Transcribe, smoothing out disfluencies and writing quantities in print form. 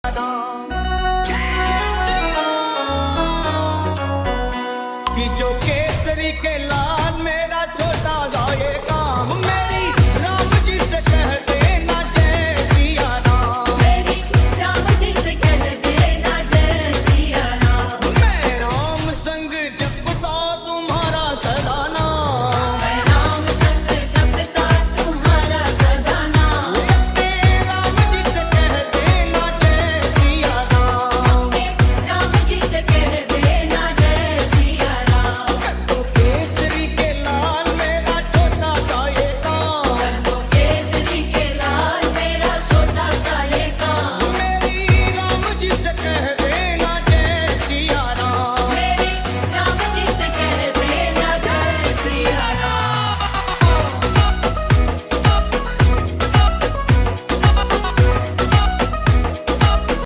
कि जो केसरी के लाल मेरा छोटा सा ये काम मेरी राम जी से कह देना जय सिया राम। मेरी राम जी से कह देना जय सिया राम। मैं राम संग जपता तुम्हारा सदा नाम। मैं राम संग जपता तुम्हारा सदा नाम। अपने राम जी से कह देना जय सिया राम। राम जी से कह देना जय सिया राम। तो केसरी के लाल मेरा छोटा सा ये काम तो केसरी के लाल मेरा छोटा सा ये काम। मेरी राम जी से कह दे